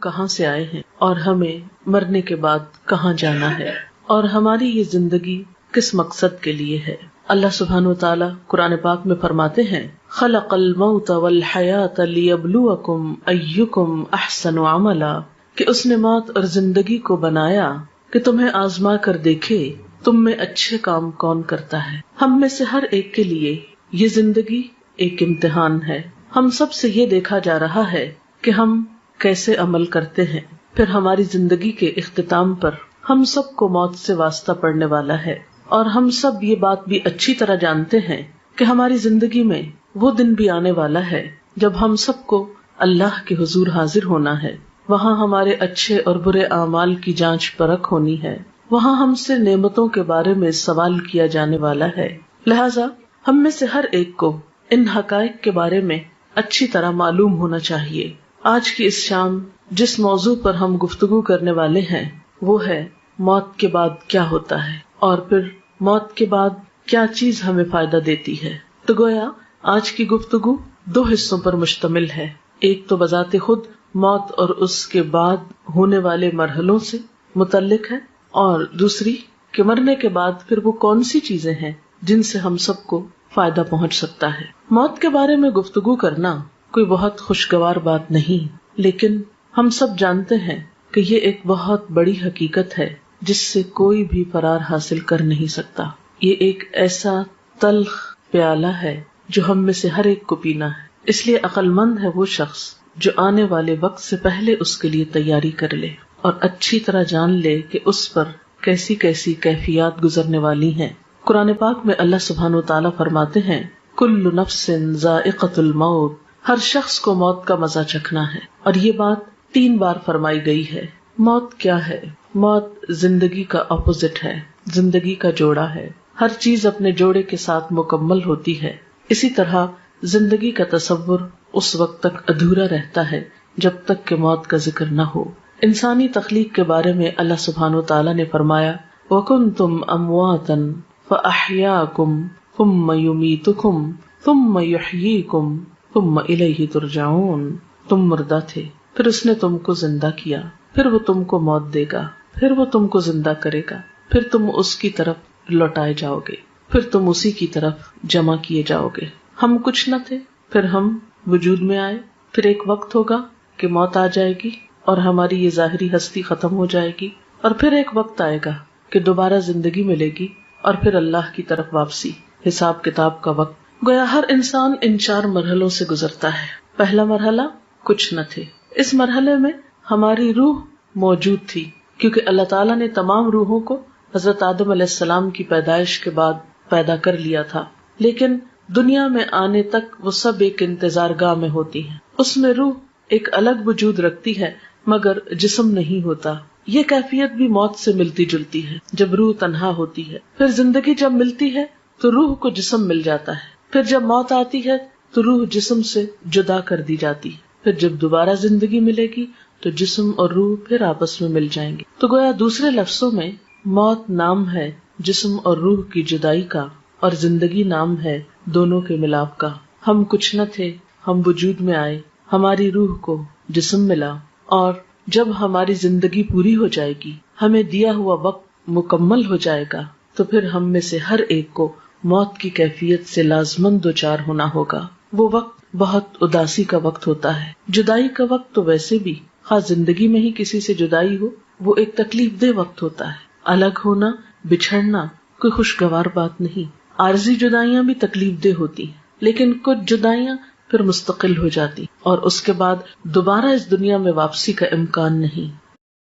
کہاں سے آئے ہیں اور ہمیں مرنے کے بعد کہاں جانا ہے، اور ہماری یہ زندگی کس مقصد کے لیے ہے۔ اللہ سبحانہ وتعالی قرآن پاک میں فرماتے ہیں خلق الموت والحیات لیبلوکم ایکم احسن عملا، کہ اس نے موت اور زندگی کو بنایا کہ تمہیں آزما کر دیکھے تم میں اچھے کام کون کرتا ہے۔ ہم میں سے ہر ایک کے لیے یہ زندگی ایک امتحان ہے۔ ہم سب سے یہ دیکھا جا رہا ہے کہ ہم کیسے عمل کرتے ہیں۔ پھر ہماری زندگی کے اختتام پر ہم سب کو موت سے واسطہ پڑنے والا ہے، اور ہم سب یہ بات بھی اچھی طرح جانتے ہیں کہ ہماری زندگی میں وہ دن بھی آنے والا ہے جب ہم سب کو اللہ کے حضور حاضر ہونا ہے۔ وہاں ہمارے اچھے اور برے اعمال کی جانچ پرکھ ہونی ہے، وہاں ہم سے نعمتوں کے بارے میں سوال کیا جانے والا ہے۔ لہٰذا ہم میں سے ہر ایک کو ان حقائق کے بارے میں اچھی طرح معلوم ہونا چاہیے۔ آج کی اس شام جس موضوع پر ہم گفتگو کرنے والے ہیں وہ ہے موت کے بعد کیا ہوتا ہے، اور پھر موت کے بعد کیا چیز ہمیں فائدہ دیتی ہے۔ تو گویا آج کی گفتگو 2 حصوں پر مشتمل ہے۔ ایک تو بذات خود موت اور اس کے بعد ہونے والے مرحلوں سے متعلق ہے، اور دوسری کہ مرنے کے بعد پھر وہ کون سی چیزیں ہیں جن سے ہم سب کو فائدہ پہنچ سکتا ہے۔ موت کے بارے میں گفتگو کرنا کوئی بہت خوشگوار بات نہیں، لیکن ہم سب جانتے ہیں کہ یہ ایک بہت بڑی حقیقت ہے جس سے کوئی بھی فرار حاصل کر نہیں سکتا۔ یہ ایک ایسا تلخ پیالہ ہے جو ہم میں سے ہر ایک کو پینا ہے، اس لیے عقل مند ہے وہ شخص جو آنے والے وقت سے پہلے اس کے لیے تیاری کر لے اور اچھی طرح جان لے کہ اس پر کیسی کیسی کیفیات گزرنے والی ہیں۔ قرآن پاک میں اللہ سبحانہ وتعالیٰ فرماتے ہیں کل نفس ذائقۃ الموت، ہر شخص کو موت کا مزہ چکھنا ہے، اور یہ بات 3 بار فرمائی گئی ہے۔ موت کیا ہے؟ موت زندگی کا اپوزٹ ہے، زندگی کا جوڑا ہے۔ ہر چیز اپنے جوڑے کے ساتھ مکمل ہوتی ہے، اسی طرح زندگی کا تصور اس وقت تک ادھورا رہتا ہے جب تک کہ موت کا ذکر نہ ہو۔ انسانی تخلیق کے بارے میں اللہ سبحانہ وتعالیٰ نے فرمایا وَكُنْتُمْ أَمْوَاتًا فَأَحْيَاكُمْ ثُمَّ يُمِيتُكُمْ ثُمَّ يُحْيِيكُمْ ثُمَّ إِلَيْهِ تُرْجَعُونَ، تم مردہ تھے، پھر اس نے تم کو زندہ کیا، پھر وہ تم کو موت دے گا، پھر وہ تم کو زندہ کرے گا، پھر تم اس کی طرف لوٹائے جاؤ گے، پھر تم اسی کی طرف جمع کیے جاؤ گے۔ ہم کچھ نہ تھے، پھر ہم وجود میں آئے، پھر ایک وقت ہوگا کہ موت آ جائے گی اور ہماری یہ ظاہری ہستی ختم ہو جائے گی، اور پھر ایک وقت آئے گا کہ دوبارہ زندگی ملے گی، اور پھر اللہ کی طرف واپسی، حساب کتاب کا وقت۔ گویا ہر انسان ان 4 مرحلوں سے گزرتا ہے۔ پہلا مرحلہ کچھ نہ تھے، اس مرحلے میں ہماری روح موجود تھی، کیونکہ اللہ تعالیٰ نے تمام روحوں کو حضرت آدم علیہ السلام کی پیدائش کے بعد پیدا کر لیا تھا، لیکن دنیا میں آنے تک وہ سب ایک انتظار گاہ میں ہوتی ہیں۔ اس میں روح ایک الگ وجود رکھتی ہے مگر جسم نہیں ہوتا۔ یہ کیفیت بھی موت سے ملتی جلتی ہے، جب روح تنہا ہوتی ہے۔ پھر زندگی جب ملتی ہے تو روح کو جسم مل جاتا ہے، پھر جب موت آتی ہے تو روح جسم سے جدا کر دی جاتی ہے، پھر جب دوبارہ زندگی ملے گی تو جسم اور روح پھر آپس میں مل جائیں گے۔ تو گویا دوسرے لفظوں میں موت نام ہے جسم اور روح کی جدائی کا، اور زندگی نام ہے دونوں کے ملاپ کا۔ ہم کچھ نہ تھے، ہم وجود میں آئے، ہماری روح کو جسم ملا، اور جب ہماری زندگی پوری ہو جائے گی، ہمیں دیا ہوا وقت مکمل ہو جائے گا، تو پھر ہم میں سے ہر ایک کو موت کی کیفیت سے لازماً دوچار ہونا ہوگا۔ وہ وقت بہت اداسی کا وقت ہوتا ہے۔ جدائی کا وقت تو ویسے بھی، خاص زندگی میں ہی کسی سے جدائی ہو، وہ ایک تکلیف دہ وقت ہوتا ہے۔ الگ ہونا، بچھڑنا کوئی خوشگوار بات نہیں۔ عارضی جدائیاں بھی تکلیف دہ ہوتی ہیں، لیکن کچھ جدائیاں پھر مستقل ہو جاتی، اور اس کے بعد دوبارہ اس دنیا میں واپسی کا امکان نہیں۔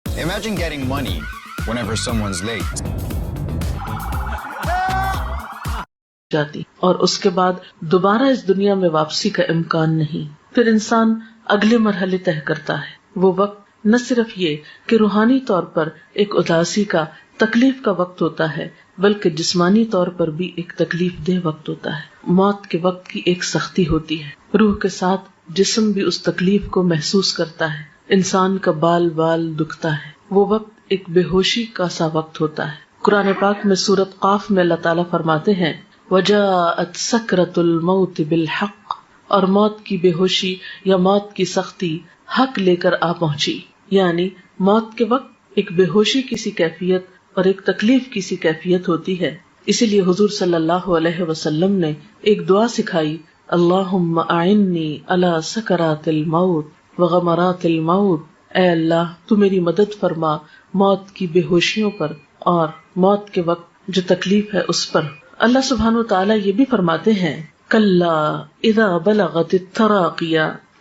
Imagine getting money whenever someone's late. جاتی، اور اس کے بعد دوبارہ اس دنیا میں واپسی کا امکان نہیں۔ پھر انسان اگلے مرحلے طے کرتا ہے۔ وہ وقت نہ صرف یہ کہ روحانی طور پر ایک اداسی کا، تکلیف کا وقت ہوتا ہے، بلکہ جسمانی طور پر بھی ایک تکلیف دہ وقت ہوتا ہے۔ موت کے وقت کی ایک سختی ہوتی ہے، روح کے ساتھ جسم بھی اس تکلیف کو محسوس کرتا ہے، انسان کا بال بال دکھتا ہے۔ وہ وقت ایک بے ہوشی کا سا وقت ہوتا ہے۔ قرآن پاک میں سورۃ قاف میں اللہ تعالیٰ فرماتے ہیں وَجَاءَتْ سَكْرَةُ الْمَوْتِ بِالْحَقِّ، اور موت کی بے ہوشی یا موت کی سختی حق لے کر آ پہنچی، یعنی موت کے وقت ایک بے ہوشی کی سی کیفیت اور ایک تکلیف کی سی کیفیت ہوتی ہے. اسی لیے حضور صلی اللہ علیہ وسلم نے ایک دعا سکھائی، اللہم اعنی علی سکرات الموت وغمرات الموت. اے اللہ تو میری مدد فرما موت کی بے ہوشیوں پر اور موت کے وقت جو تکلیف ہے اس پر. اللہ سبحانہ وتعالی یہ بھی فرماتے ہیں، کلا اذا بلغت التراقی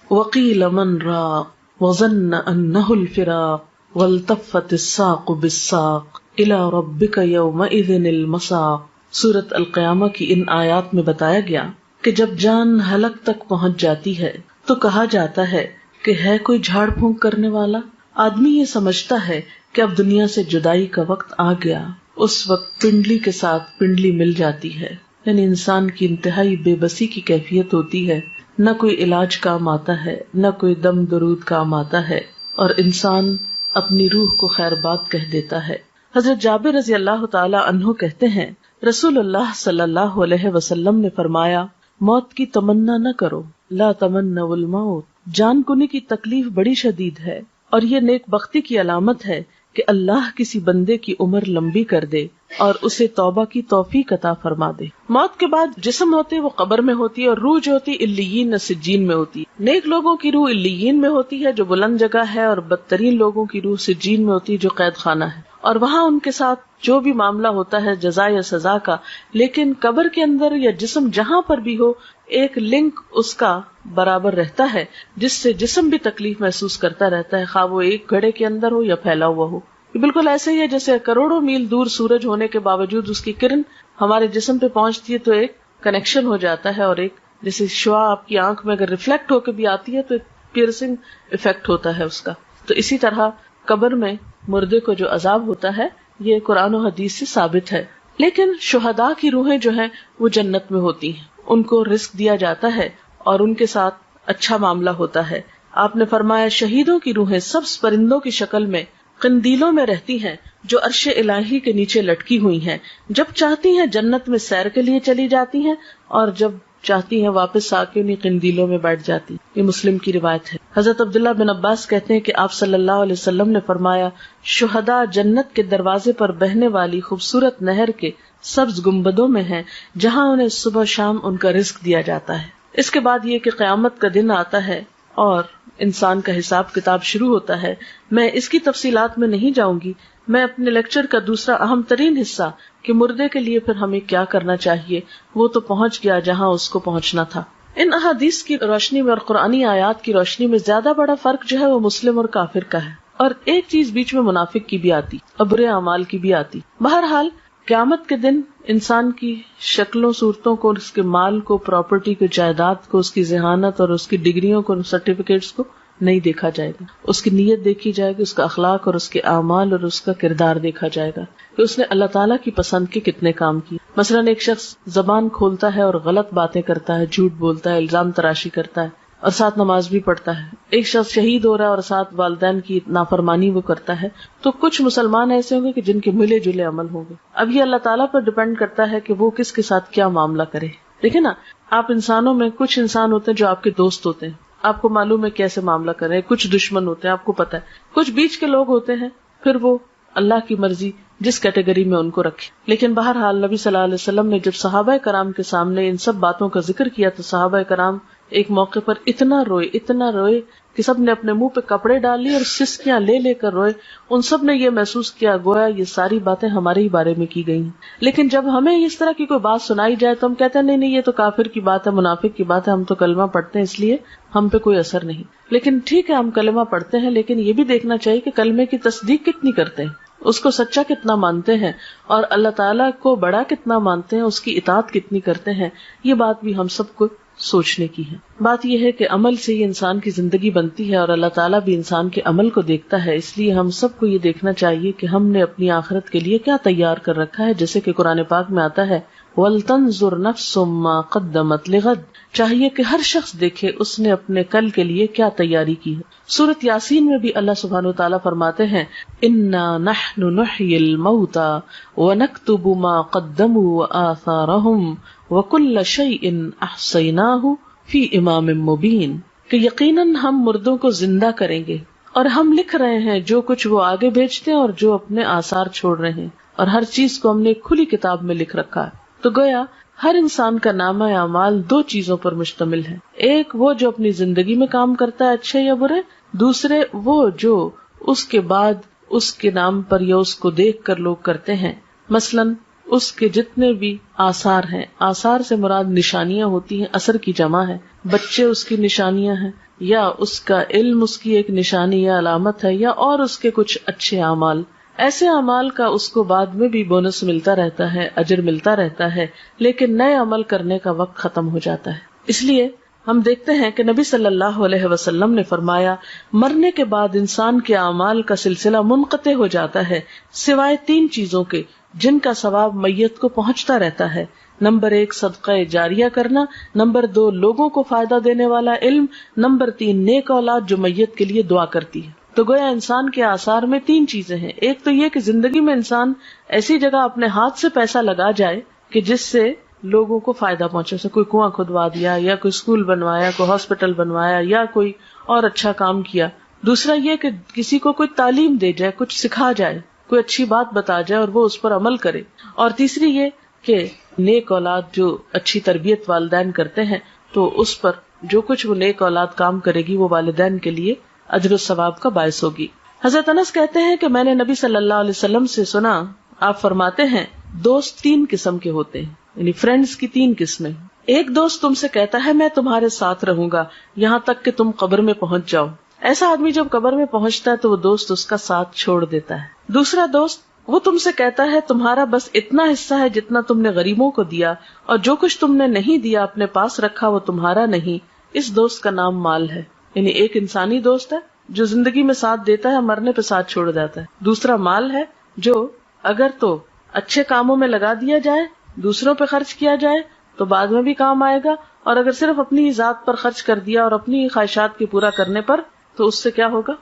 وقیل من راق وظن انہ الفراق والتفت الساق بالساق الی ربک یومئذ المساق. سورۃ القیامہ کی ان آیات میں بتایا گیا کہ جب جان حلق تک پہنچ جاتی ہے تو کہا جاتا ہے کہ ہے کوئی جھاڑ پھونک کرنے والا. آدمی یہ سمجھتا ہے کہ اب دنیا سے جدائی کا وقت آ گیا. اس وقت پنڈلی کے ساتھ پنڈلی مل جاتی ہے، یعنی انسان کی انتہائی بے بسی کی کیفیت ہوتی ہے. نہ کوئی علاج کام آتا ہے، نہ کوئی دم درود کام آتا ہے، اور انسان اپنی روح کو خیر بات کہہ دیتا ہے. حضرت جابر رضی اللہ تعالی عنہ کہتے ہیں، رسول اللہ صلی اللہ علیہ وسلم نے فرمایا، موت کی تمنا نہ کرو، لا تمنوا الموت. جان کنی کی تکلیف بڑی شدید ہے، اور یہ نیک بختی کی علامت ہے کہ اللہ کسی بندے کی عمر لمبی کر دے اور اسے توبہ کی توفیق عطا فرما دے. موت کے بعد جسم ہوتے وہ قبر میں ہوتی ہے، اور روح جو ہوتی علیین سجین میں ہوتی ہے. نیک لوگوں کی روح علیین میں ہوتی ہے جو بلند جگہ ہے، اور بدترین لوگوں کی روح سجین میں ہوتی ہے جو قید خانہ ہے، اور وہاں ان کے ساتھ جو بھی معاملہ ہوتا ہے جزا یا سزا کا. لیکن قبر کے اندر یا جسم جہاں پر بھی ہو ایک لنک اس کا برابر رہتا ہے جس سے جسم بھی تکلیف محسوس کرتا رہتا ہے، خواہ وہ ایک گھڑے کے اندر ہو یا پھیلا ہوا ہو. یہ بالکل ایسے ہی ہے جیسے کروڑوں میل دور سورج ہونے کے باوجود اس کی کرن ہمارے جسم پہ پہنچتی ہے تو ایک کنیکشن ہو جاتا ہے، اور ایک جیسے شعاع آپ کی آنکھ میں اگر ریفلیکٹ ہو کے بھی آتی ہے تو ایک پیئرسنگ افیکٹ ہوتا ہے اس کا. تو اسی طرح قبر میں مردے کو جو عذاب ہوتا ہے یہ قرآن و حدیث سے ثابت ہے. لیکن شہداء کی روحیں جو ہیں وہ جنت میں ہوتی ہیں، ان کو رزق دیا جاتا ہے اور ان کے ساتھ اچھا معاملہ ہوتا ہے. آپ نے فرمایا، شہیدوں کی روحیں سبز پرندوں کی شکل میں قندیلوں میں رہتی ہیں جو عرش الہی کے نیچے لٹکی ہوئی ہیں. جب چاہتی ہیں جنت میں سیر کے لیے چلی جاتی ہیں، اور جب چاہتی ہیں واپس آ کے انہیں قندیلوں میں بیٹھ جاتی. یہ مسلم کی روایت ہے. حضرت عبداللہ بن عباس کہتے ہیں کہ آپ صلی اللہ علیہ وسلم نے فرمایا، شہداء جنت کے دروازے پر بہنے والی خوبصورت نہر کے سبز گنبدوں میں ہیں جہاں انہیں صبح شام ان کا رزق دیا جاتا ہے. اس کے بعد یہ کہ قیامت کا دن آتا ہے اور انسان کا حساب کتاب شروع ہوتا ہے. میں اس کی تفصیلات میں نہیں جاؤں گی. میں اپنے لیکچر کا دوسرا اہم ترین حصہ کہ مردے کے لیے پھر ہمیں کیا کرنا چاہیے وہ تو پہنچ گیا جہاں اس کو پہنچنا تھا. ان احادیث کی روشنی میں اور قرآنی آیات کی روشنی میں زیادہ بڑا فرق جو ہے وہ مسلم اور کافر کا ہے، اور ایک چیز بیچ میں منافق کی بھی آتی اور برے اعمال کی بھی آتی. بہرحال قیامت کے دن انسان کی شکلوں صورتوں کو، اس کے مال کو، پراپرٹی کو، جائیداد کو، اس کی ذہانت اور اس کی ڈگریوں کو، سرٹیفکیٹس کو نہیں دیکھا جائے گا. اس کی نیت دیکھی جائے گی، اس کا اخلاق اور اس کے اعمال اور اس کا کردار دیکھا جائے گا کہ اس نے اللہ تعالیٰ کی پسند کے کتنے کام کیے. مثلاً ایک شخص زبان کھولتا ہے اور غلط باتیں کرتا ہے، جھوٹ بولتا ہے، الزام تراشی کرتا ہے اور ساتھ نماز بھی پڑھتا ہے. ایک شخص شہید ہو رہا ہے اور ساتھ والدین کی نافرمانی وہ کرتا ہے. تو کچھ مسلمان ایسے ہوں گے کہ جن کے ملے جلے عمل ہوں گے. اب یہ اللہ تعالیٰ پر ڈپینڈ کرتا ہے کہ وہ کس کے ساتھ کیا معاملہ کرے. دیکھیں نا، آپ انسانوں میں کچھ انسان ہوتے ہیں جو آپ کے دوست ہوتے ہیں، آپ کو معلوم ہے کیسے معاملہ کریں. کچھ دشمن ہوتے ہیں، آپ کو پتا ہے. کچھ بیچ کے لوگ ہوتے ہیں، پھر وہ اللہ کی مرضی جس کیٹیگری میں ان کو رکھے. لیکن بہرحال نبی صلی اللہ علیہ وسلم نے جب صحابہ کرام کے سامنے ان سب باتوں کا ذکر کیا تو صحابہ کرام ایک موقع پر اتنا روئے کہ سب نے اپنے منہ پہ کپڑے ڈال لیے اور سسکیاں لے لے کر روئے. ان سب نے یہ محسوس کیا گویا یہ ساری باتیں ہمارے ہی بارے میں کی گئی. لیکن جب ہمیں اس طرح کی کوئی بات سنائی جائے تو ہم کہتے ہیں نہیں یہ تو کافر کی بات ہے، منافق کی بات ہے، ہم تو کلمہ پڑھتے ہیں اس لیے ہم پہ کوئی اثر نہیں. لیکن ٹھیک ہے ہم کلمہ پڑھتے ہیں، لیکن یہ بھی دیکھنا چاہیے کہ کلمے کی تصدیق کتنی کرتے ہیں، اس کو سچا کتنا مانتے ہیں، اور اللہ تعالیٰ کو بڑا کتنا مانتے ہیں، اس کی اطاعت کتنی کرتے ہیں. یہ بات بھی ہم سب کو سوچنے کی ہے. بات یہ ہے کہ عمل سے ہی انسان کی زندگی بنتی ہے، اور اللہ تعالیٰ بھی انسان کے عمل کو دیکھتا ہے. اس لیے ہم سب کو یہ دیکھنا چاہیے کہ ہم نے اپنی آخرت کے لیے کیا تیار کر رکھا ہے. جیسے کہ قرآن پاک میں آتا ہے وَلْتَنْظُرْ نَفْسٌ مَّا قَدَّمَتْ لِغَدٍ، چاہیے کہ ہر شخص دیکھے اس نے اپنے کل کے لیے کیا تیاری کی ہے. سورۃ یاسین میں بھی اللہ سبحانہ وتعالیٰ فرماتے ہیں اِنَّا نَحْنُ نُحْيِي الْمَوْتَىٰ وَنَكْتُبُ مَا قَدَّمُوا وَآثَارَهُمْ وَكُلَّ شَيْءٍ أَحْصَيْنَاهُ فِي إِمَامٍ مُبِينٍ، کہ یقیناً ہم مردوں کو زندہ کریں گے اور ہم لکھ رہے ہیں جو کچھ وہ آگے بھیجتے ہیں اور جو اپنے آثار چھوڑ رہے ہیں، اور ہر چیز کو ہم نے ایک کھلی کتاب میں لکھ رکھا ہے. تو گویا ہر انسان کا نامہ اعمال دو چیزوں پر مشتمل ہے، ایک وہ جو اپنی زندگی میں کام کرتا ہے اچھے یا برے، دوسرے وہ جو اس کے بعد اس کے نام پر یا اس کو دیکھ کر لوگ کرتے ہیں. مثلاً اس کے جتنے بھی آثار ہیں، آثار سے مراد نشانیاں ہوتی ہیں، اثر کی جمع ہے. بچے اس کی نشانیاں ہیں، یا اس کا علم اس کی ایک نشانی یا علامت ہے، یا اور اس کے کچھ اچھے اعمال. ایسے اعمال کا اس کو بعد میں بھی بونس ملتا رہتا ہے، اجر ملتا رہتا ہے، لیکن نئے عمل کرنے کا وقت ختم ہو جاتا ہے. اس لیے ہم دیکھتے ہیں کہ نبی صلی اللہ علیہ وسلم نے فرمایا مرنے کے بعد انسان کے اعمال کا سلسلہ منقطع ہو جاتا ہے سوائے تین چیزوں کے جن کا ثواب میت کو پہنچتا رہتا ہے. نمبر 1 صدقہ جاریہ کرنا، نمبر 2 لوگوں کو فائدہ دینے والا علم، نمبر 3 نیک اولاد جو میت کے لیے دعا کرتی ہے. تو گویا انسان کے آثار میں تین چیزیں ہیں. ایک تو یہ کہ زندگی میں انسان ایسی جگہ اپنے ہاتھ سے پیسہ لگا جائے کہ جس سے لوگوں کو فائدہ پہنچے، سے کوئی کنواں کھدوا دیا، یا کوئی اسکول بنوایا، کوئی ہاسپٹل بنوایا، یا کوئی اور اچھا کام کیا. دوسرا یہ کہ کسی کو کوئی تعلیم دے جائے، کچھ سکھا جائے، کوئی اچھی بات بتا جائے اور وہ اس پر عمل کرے. اور تیسری یہ کہ نیک اولاد جو اچھی تربیت والدین کرتے ہیں تو اس پر جو کچھ وہ نیک اولاد کام کرے گی وہ والدین کے لیے اجر و ثواب کا باعث ہوگی. حضرت انس کہتے ہیں کہ میں نے نبی صلی اللہ علیہ وسلم سے سنا، آپ فرماتے ہیں دوست تین قسم کے ہوتے ہیں، یعنی فرینڈز کی تین قسمیں. ایک دوست تم سے کہتا ہے میں تمہارے ساتھ رہوں گا یہاں تک کہ تم قبر میں پہنچ جاؤ. ایسا آدمی جب قبر میں پہنچتا ہے تو وہ دوست اس کا ساتھ چھوڑ دیتا ہے. دوسرا دوست وہ تم سے کہتا ہے تمہارا بس اتنا حصہ ہے جتنا تم نے غریبوں کو دیا، اور جو کچھ تم نے نہیں دیا اپنے پاس رکھا وہ تمہارا نہیں. اس دوست کا نام مال ہے. یعنی ایک انسانی دوست ہے جو زندگی میں ساتھ دیتا ہے، مرنے پہ ساتھ چھوڑ جاتا ہے. دوسرا مال ہے جو اگر تو اچھے کاموں میں لگا دیا جائے، دوسروں پہ خرچ کیا جائے تو بعد میں بھی کام آئے گا، اور اگر صرف اپنی ذات پر خرچ کر دیا اور اپنی خواہشات کی پورا کرنے پر تو اس سے کیا ہوگا؟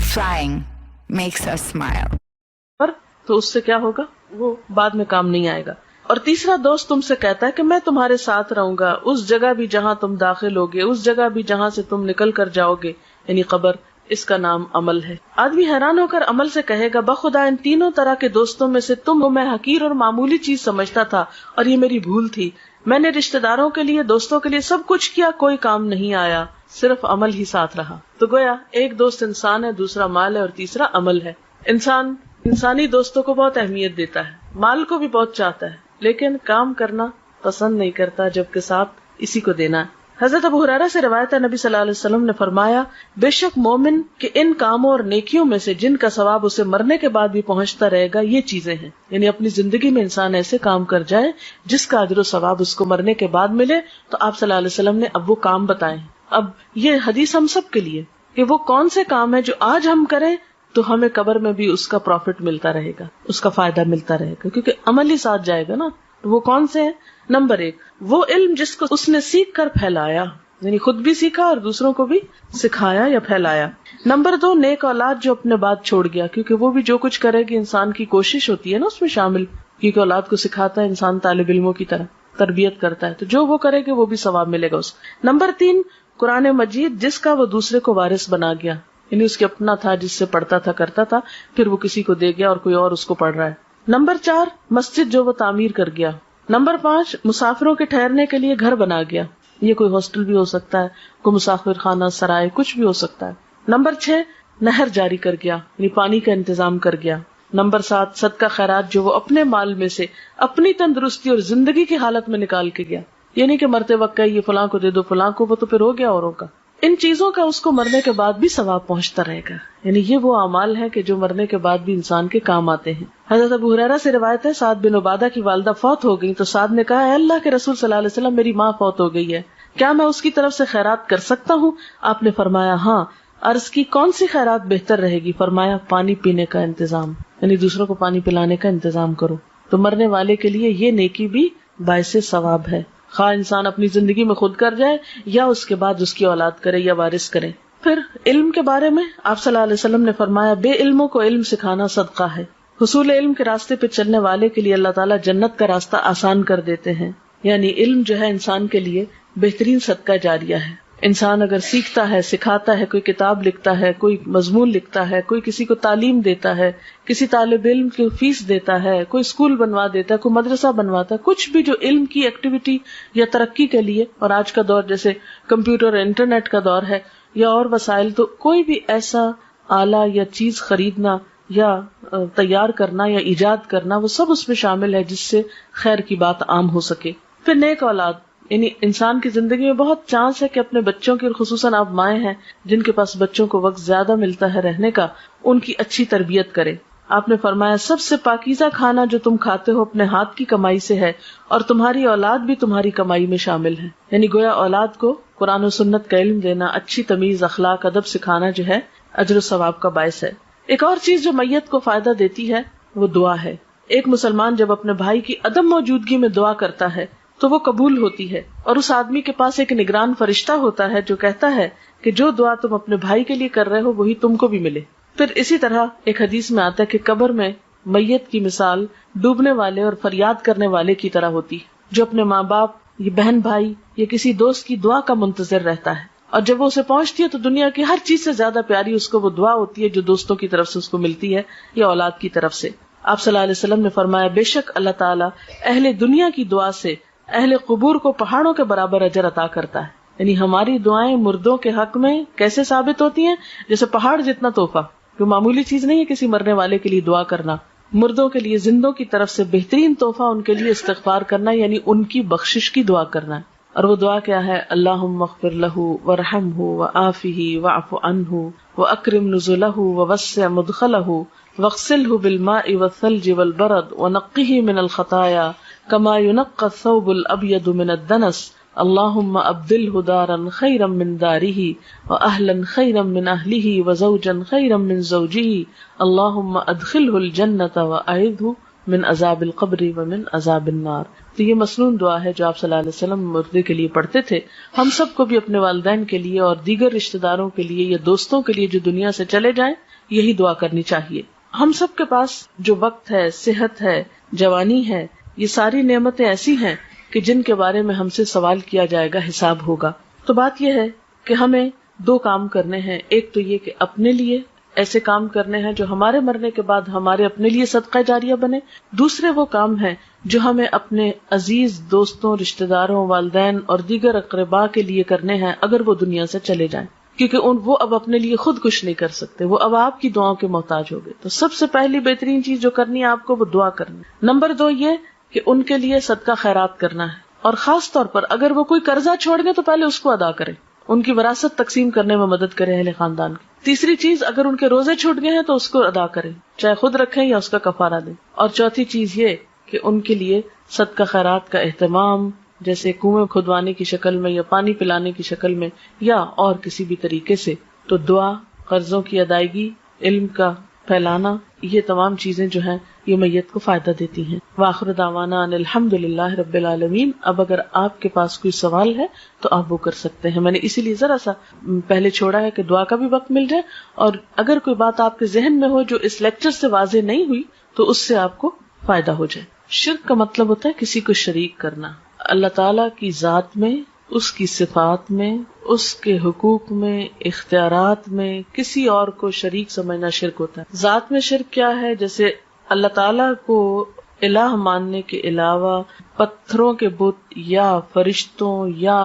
Flying makes us smile. تو اس سے کیا ہوگا؟ وہ بعد میں کام نہیں آئے گا. اور تیسرا دوست تم سے کہتا ہے کہ میں تمہارے ساتھ رہوں گا اس جگہ بھی جہاں تم داخل ہوگے، اس جگہ بھی جہاں سے تم نکل کر جاؤ گے، یعنی قبر. اس کا نام عمل ہے. آدمی حیران ہو کر عمل سے کہے گا بخدا ان تینوں طرح کے دوستوں میں سے تم میں حقیر اور معمولی چیز سمجھتا تھا اور یہ میری بھول تھی. میں نے رشتہ داروں کے لیے، دوستوں کے لیے سب کچھ کیا، کوئی کام نہیں آیا، صرف عمل ہی ساتھ رہا. تو گویا ایک دوست انسان ہے، دوسرا مال ہے، اور تیسرا عمل ہے. انسان انسانی دوستوں کو بہت اہمیت دیتا ہے، مال کو بھی بہت چاہتا ہے، لیکن کام کرنا پسند نہیں کرتا جبکہ ساتھ اسی کو دینا ہے. حضرت ابو ہریرہ سے روایت ہے نبی صلی اللہ علیہ وسلم نے فرمایا بے شک مومن کے ان کاموں اور نیکیوں میں سے جن کا ثواب اسے مرنے کے بعد بھی پہنچتا رہے گا یہ چیزیں ہیں. یعنی اپنی زندگی میں انسان ایسے کام کر جائے جس کا اجر و ثواب اس کو مرنے کے بعد ملے. تو آپ صلی اللہ علیہ وسلم نے اب وہ کام بتائے. اب یہ حدیث ہم سب کے لیے کہ وہ کون سے کام ہیں جو آج ہم کریں تو ہمیں قبر میں بھی اس کا پروفٹ ملتا رہے گا، اس کا فائدہ ملتا رہے گا، کیونکہ عمل ہی ساتھ جائے گا نا. وہ کون سے ہیں؟ نمبر 1 وہ علم جس کو اس نے سیکھ کر پھیلایا، یعنی خود بھی سیکھا اور دوسروں کو بھی سکھایا یا پھیلایا. نمبر 2 نیک اولاد جو اپنے بعد چھوڑ گیا، کیونکہ وہ بھی جو کچھ کرے گی انسان کی کوشش ہوتی ہے نا اس میں شامل، کیونکہ اولاد کو سکھاتا ہے انسان، طالب علموں کی طرح تربیت کرتا ہے، تو جو وہ کرے گا وہ بھی ثواب ملے گا اس. نمبر 3 قرآن مجید جس کا وہ دوسرے کو وارث بنا گیا، یعنی اس کے اپنا تھا جس سے پڑھتا تھا کرتا تھا، پھر وہ کسی کو دے گیا اور کوئی اور اس کو پڑھ رہا ہے. نمبر 4 مسجد جو وہ تعمیر کر گیا. نمبر 5 مسافروں کے ٹھہرنے کے لیے گھر بنا گیا، یہ کوئی ہاسٹل بھی ہو سکتا ہے، کوئی مسافر خانہ، سرائے، کچھ بھی ہو سکتا ہے. نمبر 6 نہر جاری کر گیا، یعنی پانی کا انتظام کر گیا. نمبر 7 صدقہ خیرات جو وہ اپنے مال میں سے اپنی تندرستی اور زندگی کی حالت میں نکال کے گیا، یعنی کہ مرتے وقت یہ فلاں کو دے دو فلاں کو، وہ تو پھر ہو گیا اوروں کا. ان چیزوں کا اس کو مرنے کے بعد بھی ثواب پہنچتا رہے گا. یعنی یہ وہ اعمال ہیں کہ جو مرنے کے بعد بھی انسان کے کام آتے ہیں. حضرت ابو ہریرہ سے روایت ہے سعد بن عبادہ کی والدہ فوت ہو گئی تو سعد نے کہا اے اللہ کے رسول صلی اللہ علیہ وسلم میری ماں فوت ہو گئی ہے، کیا میں اس کی طرف سے خیرات کر سکتا ہوں؟ آپ نے فرمایا ہاں. عرض کی کون سی خیرات بہتر رہے گی؟ فرمایا پانی پینے کا انتظام، یعنی دوسروں کو پانی پلانے کا انتظام کرو. تو مرنے والے کے لیے یہ نیکی بھی باعث ثواب ہے، خواہ انسان اپنی زندگی میں خود کر جائے یا اس کے بعد اس کی اولاد کرے یا وارث کرے. پھر علم کے بارے میں آپ صلی اللہ علیہ وسلم نے فرمایا بے علموں کو علم سکھانا صدقہ ہے. حصول علم کے راستے پہ چلنے والے کے لیے اللہ تعالیٰ جنت کا راستہ آسان کر دیتے ہیں. یعنی علم جو ہے انسان کے لیے بہترین صدقہ جاریہ ہے. انسان اگر سیکھتا ہے، سکھاتا ہے، کوئی کتاب لکھتا ہے، کوئی مضمون لکھتا ہے، کوئی کسی کو تعلیم دیتا ہے، کسی طالب علم کی فیس دیتا ہے، کوئی اسکول بنوا دیتا ہے، کوئی مدرسہ بنواتا ہے، کچھ بھی جو علم کی ایکٹیویٹی یا ترقی کے لیے، اور آج کا دور جیسے کمپیوٹر انٹرنیٹ کا دور ہے یا اور وسائل، تو کوئی بھی ایسا آلہ یا چیز خریدنا یا تیار کرنا یا ایجاد کرنا، وہ سب اس میں شامل ہے جس سے خیر کی بات عام ہو سکے. پھر نیک اولاد، یعنی انسان کی زندگی میں بہت چانس ہے کہ اپنے بچوں کی، اور خصوصاً آپ مائیں ہیں جن کے پاس بچوں کو وقت زیادہ ملتا ہے رہنے کا، ان کی اچھی تربیت کرے. آپ نے فرمایا سب سے پاکیزہ کھانا جو تم کھاتے ہو اپنے ہاتھ کی کمائی سے ہے، اور تمہاری اولاد بھی تمہاری کمائی میں شامل ہے. یعنی گویا اولاد کو قرآن و سنت کا علم دینا، اچھی تمیز، اخلاق، ادب سکھانا جو ہے اجر و ثواب کا باعث ہے. ایک اور چیز جو میت کو فائدہ دیتی ہے وہ دعا ہے. ایک مسلمان جب اپنے بھائی کی عدم موجودگی میں دعا کرتا ہے تو وہ قبول ہوتی ہے، اور اس آدمی کے پاس ایک نگران فرشتہ ہوتا ہے جو کہتا ہے کہ جو دعا تم اپنے بھائی کے لیے کر رہے ہو وہی تم کو بھی ملے. پھر اسی طرح ایک حدیث میں آتا ہے کہ قبر میں میت کی مثال ڈوبنے والے اور فریاد کرنے والے کی طرح ہوتی، جو اپنے ماں باپ یا بہن بھائی یا کسی دوست کی دعا کا منتظر رہتا ہے، اور جب وہ اسے پہنچتی ہے تو دنیا کی ہر چیز سے زیادہ پیاری اس کو وہ دعا ہوتی ہے جو دوستوں کی طرف سے اس کو ملتی ہے یا اولاد کی طرف سے. آپ صلی اللہ علیہ وسلم نے فرمایا بے شک اللہ تعالیٰ اہل دنیا کی دعا سے اہل قبور کو پہاڑوں کے برابر اجر عطا کرتا ہے. یعنی ہماری دعائیں مردوں کے حق میں کیسے ثابت ہوتی ہیں؟ جیسے پہاڑ جتنا تحفہ، جو معمولی چیز نہیں ہے کسی مرنے والے کے لیے دعا کرنا. مردوں کے لیے زندوں کی طرف سے بہترین تحفہ ان کے لیے استغفار کرنا، یعنی ان کی بخشش کی دعا کرنا ہے. اور وہ دعا کیا ہے؟ اللہم اغفر لہ وارحمہ وعافہ واعف عنہ واکرم نزلہ ووسع مدخلہ واغسلہ بالماء والثلج والبرد ونقہ من الخطایا کما ينقى الثوب الابيض من الدنس اللهم ابدله دارا خيرا من داره واهلا خيرا من اهله وزوجا خيرا من زوجه اللهم ادخله الجنة واعذه من عذاب القبر ومن عذاب النار. تو یہ مسنون دعا ہے جو آپ صلی اللہ علیہ وسلم مردے کے لیے پڑھتے تھے. ہم سب کو بھی اپنے والدین کے لیے اور دیگر رشتہ داروں کے لیے یا دوستوں کے لیے جو دنیا سے چلے جائیں یہی دعا کرنی چاہیے. ہم سب کے پاس جو وقت ہے، صحت ہے، جوانی ہے، یہ ساری نعمتیں ایسی ہیں کہ جن کے بارے میں ہم سے سوال کیا جائے گا، حساب ہوگا. تو بات یہ ہے کہ ہمیں دو کام کرنے ہیں. ایک تو یہ کہ اپنے لیے ایسے کام کرنے ہیں جو ہمارے مرنے کے بعد ہمارے اپنے لیے صدقہ جاریہ بنے. دوسرے وہ کام ہیں جو ہمیں اپنے عزیز دوستوں، رشتہ داروں، والدین اور دیگر اقرباء کے لیے کرنے ہیں اگر وہ دنیا سے چلے جائیں، کیونکہ وہ اب اپنے لیے خود کچھ نہیں کر سکتے، وہ اب آپ کی دعاؤں کے محتاج ہو گئے. تو سب سے پہلی بہترین چیز جو کرنی ہے آپ کو وہ دعا کرنی. نمبر 2 یہ کہ ان کے لیے صدقہ خیرات کرنا ہے، اور خاص طور پر اگر وہ کوئی قرضہ چھوڑ گئے تو پہلے اس کو ادا کریں، ان کی وراثت تقسیم کرنے میں مدد کریں اہل خاندان کی. تیسری چیز، اگر ان کے روزے چھوٹ گئے ہیں تو اس کو ادا کریں، چاہے خود رکھیں یا اس کا کفارہ دیں. اور چوتھی چیز یہ کہ ان کے لیے صدقہ خیرات کا اہتمام، جیسے کنویں کھدوانے کی شکل میں یا پانی پلانے کی شکل میں یا اور کسی بھی طریقے سے. تو دعا، قرضوں کی ادائیگی، علم کا پھیلانا، یہ تمام چیزیں جو ہیں یہ میت کو فائدہ دیتی ہیں. وآخر دعوانا ان الحمد للہ رب العالمین. اب اگر آپ کے پاس کوئی سوال ہے تو آپ وہ کر سکتے ہیں. میں نے اسی لیے ذرا سا پہلے چھوڑا ہے کہ دعا کا بھی وقت مل جائے، اور اگر کوئی بات آپ کے ذہن میں ہو جو اس لیکچر سے واضح نہیں ہوئی تو اس سے آپ کو فائدہ ہو جائے. شرک کا مطلب ہوتا ہے کسی کو شریک کرنا. اللہ تعالیٰ کی ذات میں، اس کی صفات میں، اس کے حقوق میں، اختیارات میں کسی اور کو شریک سمجھنا شرک ہوتا ہے. ذات میں شرک کیا ہے؟ جیسے اللہ تعالیٰ کو الہ ماننے کے علاوہ پتھروں کے بت یا فرشتوں یا